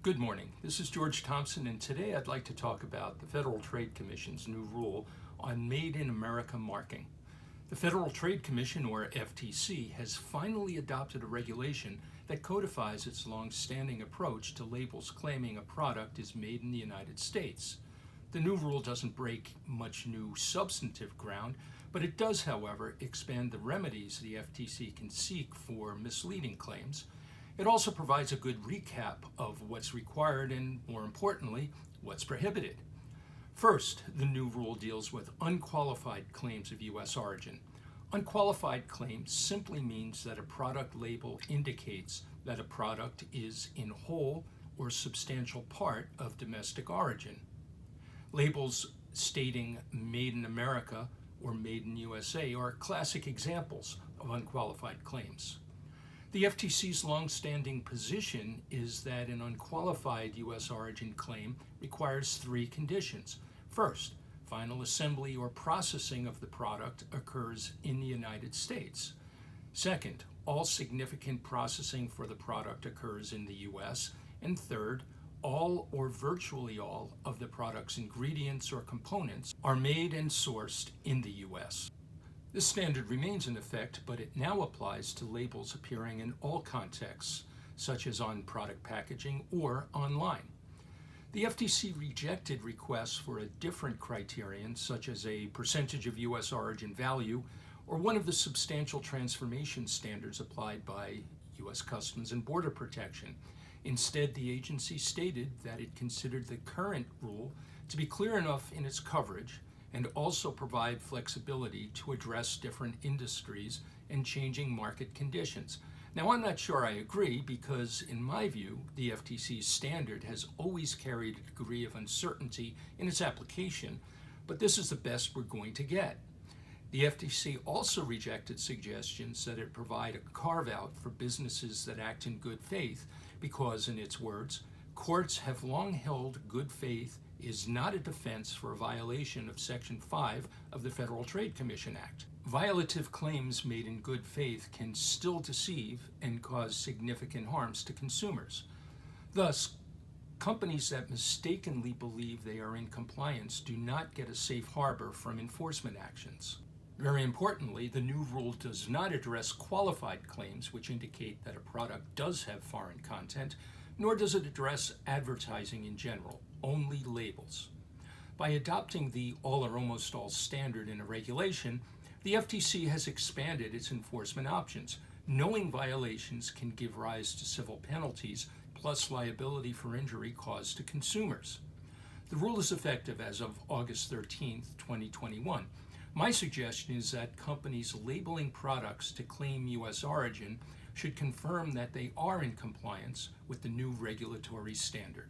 Good morning. This is George Thompson, and today I'd like to talk about the Federal Trade Commission's new rule on Made in America marking. The Federal Trade Commission, or FTC, has finally adopted a regulation that codifies its long-standing approach to labels claiming a product is made in the United States. The new rule doesn't break much new substantive ground, but it does, however, expand the remedies the FTC can seek for misleading claims. It also provides a good recap of what's required and, more importantly, what's prohibited. First, the new rule deals with unqualified claims of U.S. origin. Unqualified claim simply means that a product label indicates that a product is in whole or substantial part of domestic origin. Labels stating Made in America or Made in USA are classic examples of unqualified claims. The FTC's long-standing position is that an unqualified U.S. origin claim requires three conditions. First, final assembly or processing of the product occurs in the United States. Second, all significant processing for the product occurs in the U.S. And third, all or virtually all of the product's ingredients or components are made and sourced in the U.S. This standard remains in effect, but it now applies to labels appearing in all contexts, such as on product packaging or online. The FTC rejected requests for a different criterion, such as a percentage of U.S. origin value or one of the substantial transformation standards applied by U.S. Customs and Border Protection. Instead, the agency stated that it considered the current rule to be clear enough in its coverage and also provide flexibility to address different industries and changing market conditions. Now, I'm not sure I agree because, in my view, the FTC's standard has always carried a degree of uncertainty in its application, but this is the best we're going to get. The FTC also rejected suggestions that it provide a carve-out for businesses that act in good faith because, in its words, courts have long held good faith is not a defense for a violation of Section 5 of the Federal Trade Commission Act. Violative claims made in good faith can still deceive and cause significant harms to consumers. Thus, companies that mistakenly believe they are in compliance do not get a safe harbor from enforcement actions. Very importantly, the new rule does not address qualified claims, which indicate that a product does have foreign content, nor does it address advertising in general, only labels. By adopting the all or almost all standard in a regulation, the FTC has expanded its enforcement options. Knowing violations can give rise to civil penalties, plus liability for injury caused to consumers. The rule is effective as of August 13, 2021. My suggestion is that companies labeling products to claim U.S. origin should confirm that they are in compliance with the new regulatory standard.